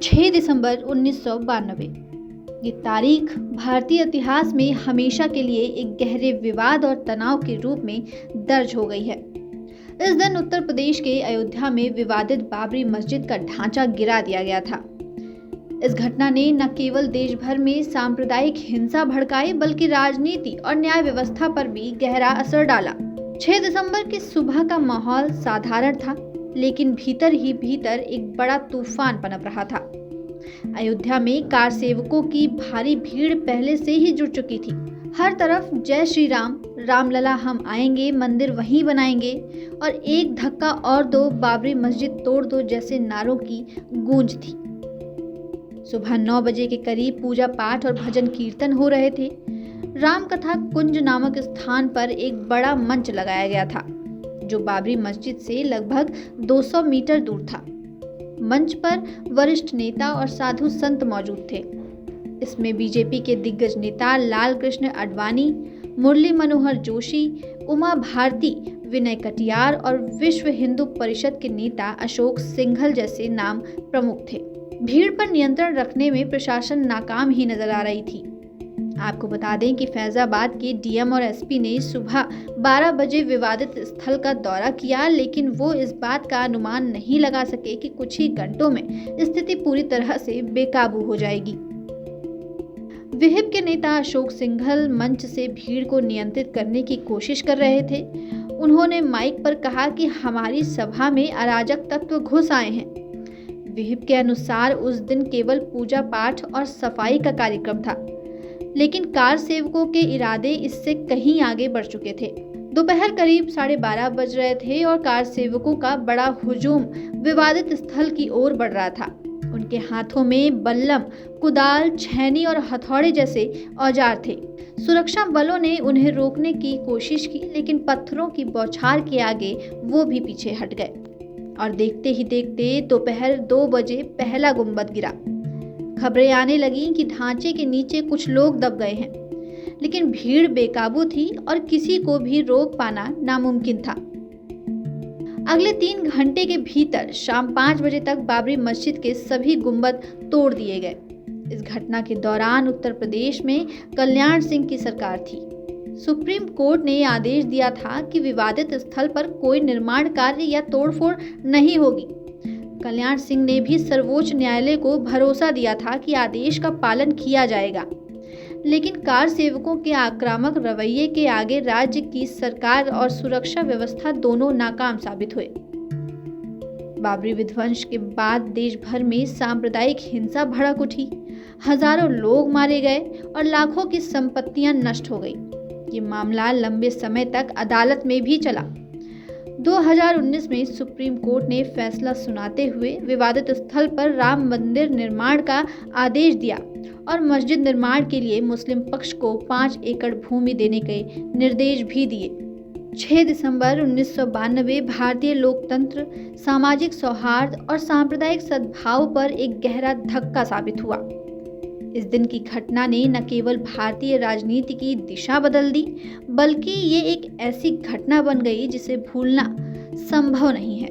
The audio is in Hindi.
6 दिसंबर 1992। ये तारीख भारतीय इतिहास में हमेशा के लिए एक गहरे विवाद और तनाव के रूप में दर्ज हो गई है। इस दिन उत्तर प्रदेश के अयोध्या में विवादित बाबरी मस्जिद का ढांचा गिरा दिया गया था। इस घटना ने न केवल देश भर में सांप्रदायिक हिंसा भड़काई, बल्कि राजनीति और न्याय व्यवस्था पर भी गहरा असर डाला। 6 दिसंबर की सुबह का माहौल साधारण था, लेकिन भीतर ही भीतर एक बड़ा तूफान पनप रहा था। अयोध्या में कार सेवकों की भारी भीड़ पहले से ही जुट चुकी थी। हर तरफ जय श्री राम, रामलला हम आएंगे, मंदिर वहीं बनाएंगे और एक धक्का और दो, बाबरी मस्जिद तोड़ दो जैसे नारों की गूंज थी। सुबह 9 बजे के करीब पूजा पाठ और भजन कीर्तन हो रहे थे। रामकथा कुंज नामक स्थान पर एक बड़ा मंच लगाया गया था, जो बाबरी मस्जिद से लगभग 200 मीटर दूर था। मंच पर वरिष्ठ नेता और साधु संत मौजूद थे। इसमें बीजेपी के दिग्गज नेता लाल कृष्ण आडवाणी, मुरली मनोहर जोशी, उमा भारती, विनय कटियार और विश्व हिंदू परिषद के नेता अशोक सिंघल जैसे नाम प्रमुख थे। भीड़ पर नियंत्रण रखने में प्रशासन नाकाम ही नजर आ रही थी। आपको बता दें कि फैजाबाद के डीएम और एसपी ने सुबह 12 बजे विवादित स्थल का दौरा किया, लेकिन वो इस बात का अनुमान नहीं लगा सके कि कुछ ही घंटों में स्थिति पूरी तरह से बेकाबू हो जाएगी। विहिप के नेता अशोक सिंघल मंच से भीड़ को नियंत्रित करने की कोशिश कर रहे थे। उन्होंने माइक पर कहा कि हमारी सभा में अराजक तत्व घुस आए हैं। विहिप के अनुसार उस दिन केवल पूजा पाठ और सफाई का कार्यक्रम था, लेकिन कार सेवकों के इरादे इससे कहीं आगे बढ़ चुके थे। दोपहर करीब 12:30 बज रहे थे और कार सेवकों का बड़ा हुजूम विवादित स्थल की ओर बढ़ रहा था। उनके हाथों में बल्लम, कुदाल, छेनी और हथौड़े जैसे औजार थे। सुरक्षा बलों ने उन्हें रोकने की कोशिश की, लेकिन पत्थरों की बौछार के आगे वो भी पीछे हट गए और देखते ही देखते दोपहर 2 बजे पहला गुंबद गिरा। खबरें आने लगी कि ढांचे के नीचे कुछ लोग दब गए हैं, लेकिन भीड़ बेकाबू थी और किसी को भी रोक पाना नामुमकिन था। अगले 3 घंटे के भीतर शाम 5 बजे तक बाबरी मस्जिद के सभी गुंबद तोड़ दिए गए। इस घटना के दौरान उत्तर प्रदेश में कल्याण सिंह की सरकार थी। सुप्रीम कोर्ट ने आदेश दिया था कि विवादित स्थल पर कोई निर्माण कार्य या तोड़फोड़ नहीं होगी। कल्याण सिंह ने भी सर्वोच्च न्यायालय को भरोसा दिया था कि आदेश का पालन किया जाएगा, लेकिन कार सेवकों के आक्रामक रवैये के आगे राज्य की सरकार और सुरक्षा व्यवस्था दोनों नाकाम साबित हुए। बाबरी विध्वंस के बाद देश भर में सांप्रदायिक हिंसा भड़क उठी। हजारों लोग मारे गए और लाखों की संपत्तियां नष्ट हो गई। ये मामला लंबे समय तक अदालत में भी चला। 2019 में सुप्रीम कोर्ट ने फैसला सुनाते हुए विवादित स्थल पर राम मंदिर निर्माण का आदेश दिया और मस्जिद निर्माण के लिए मुस्लिम पक्ष को 5 एकड़ भूमि देने के निर्देश भी दिए। 6 दिसंबर 1992 भारतीय लोकतंत्र, सामाजिक सौहार्द और सांप्रदायिक सद्भाव पर एक गहरा धक्का साबित हुआ। इस दिन की घटना ने न केवल भारतीय राजनीति की दिशा बदल दी, बल्कि ये एक ऐसी घटना बन गई जिसे भूलना संभव नहीं है।